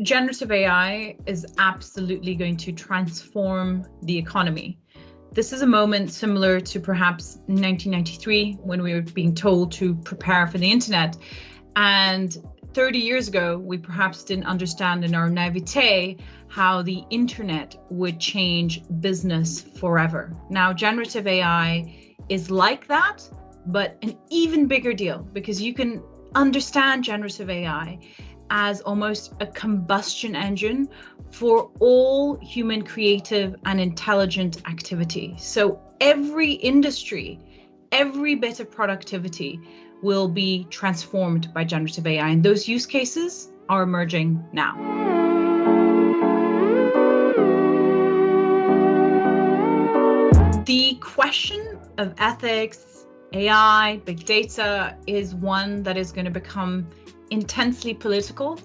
generative AI is absolutely going to transform the economy. This is a moment similar to perhaps 1993 when we were being told to prepare for the internet. And 30 years ago, we perhaps didn't understand in our naivete how the internet would change business forever. Now, generative AI is like that, but an even bigger deal, because you can understand generative AI as almost a combustion engine for all human creative and intelligent activity. So every industry, every bit of productivity will be transformed by generative AI, and those use cases are emerging now. The question of ethics, AI, big data is one that is going to become intensely political,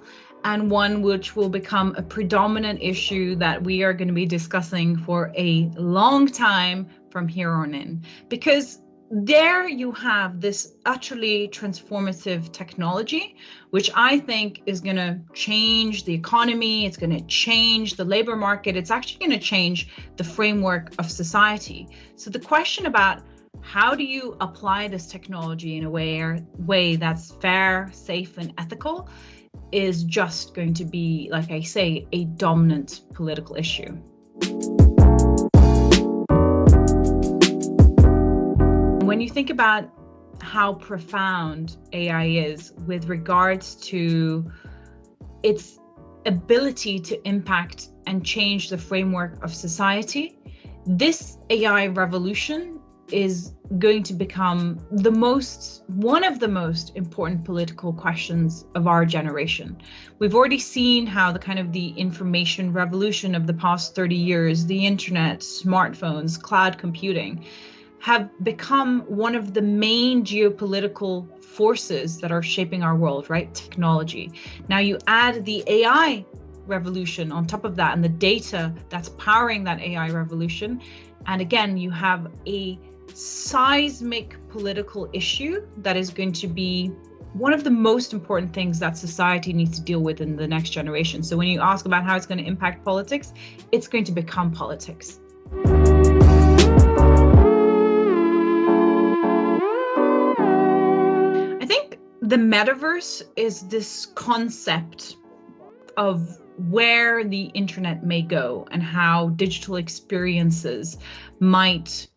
and one which will become a predominant issue that we are going to be discussing for a long time from here on in. Because there you have this utterly transformative technology, which I think is going to change the economy, it's going to change the labor market, it's actually going to change the framework of society. So the question about how do you apply this technology in a way that's fair, safe, and ethical is just going to be, like I say, a dominant political issue. When you think about how profound AI is with regards to its ability to impact and change the framework of society, this AI revolution is going to become one of the most important political questions of our generation. We've already seen how the information revolution of the past 30 years, the internet, smartphones, cloud computing, have become one of the main geopolitical forces that are shaping our world, right? Technology. Now you add the AI revolution on top of that and the data that's powering that AI revolution, and again, you have a seismic political issue that is going to be one of the most important things that society needs to deal with in the next generation. So when you ask about how it's going to impact politics, it's going to become politics. I think the metaverse is this concept of where the internet may go and how digital experiences might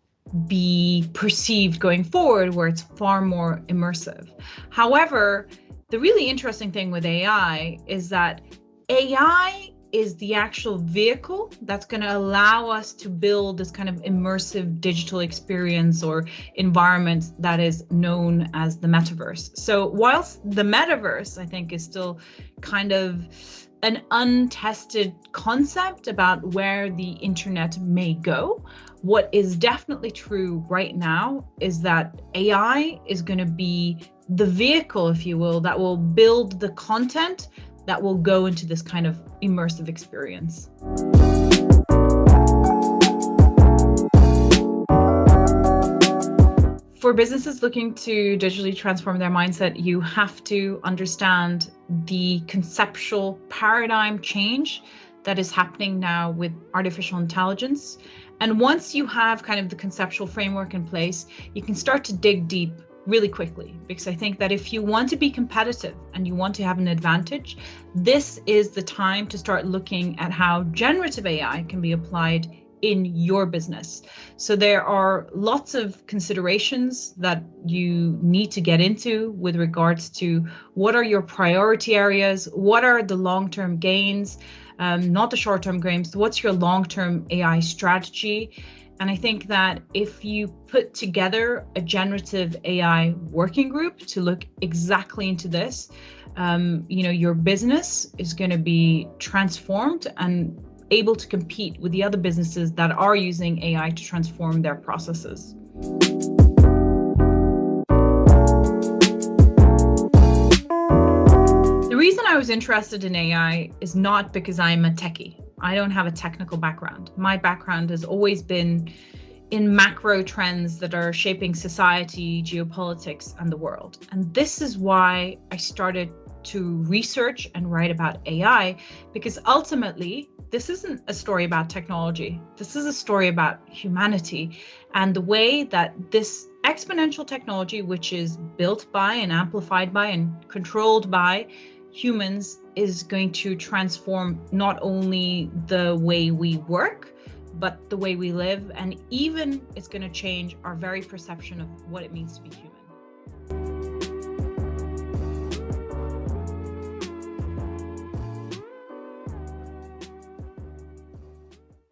be perceived going forward, where it's far more immersive. However, the really interesting thing with AI is that AI is the actual vehicle that's going to allow us to build this kind of immersive digital experience or environment that is known as the metaverse. So whilst the metaverse, I think, is still kind of an untested concept about where the internet may go, what is definitely true right now is that AI is going to be the vehicle, if you will, that will build the content that will go into this kind of immersive experience. For businesses looking to digitally transform their mindset, you have to understand the conceptual paradigm change that is happening now with artificial intelligence. And once you have kind of the conceptual framework in place, you can start to dig deep really quickly, because I think that if you want to be competitive and you want to have an advantage, this is the time to start looking at how generative AI can be applied in your business. So there are lots of considerations that you need to get into with regards to what are your priority areas, what are the long-term gains, not the short-term gains, what's your long-term AI strategy. And I think that if you put together a generative AI working group to look exactly into this, your business is going to be transformed and able to compete with the other businesses that are using AI to transform their processes. The reason I was interested in AI is not because I'm a techie. I don't have a technical background. My background has always been in macro trends that are shaping society, geopolitics, and the world. And this is why I started to research and write about AI, because ultimately, this isn't a story about technology. This is a story about humanity and the way that this exponential technology, which is built by and amplified by and controlled by humans, is going to transform not only the way we work, but the way we live, and even it's going to change our very perception of what it means to be human.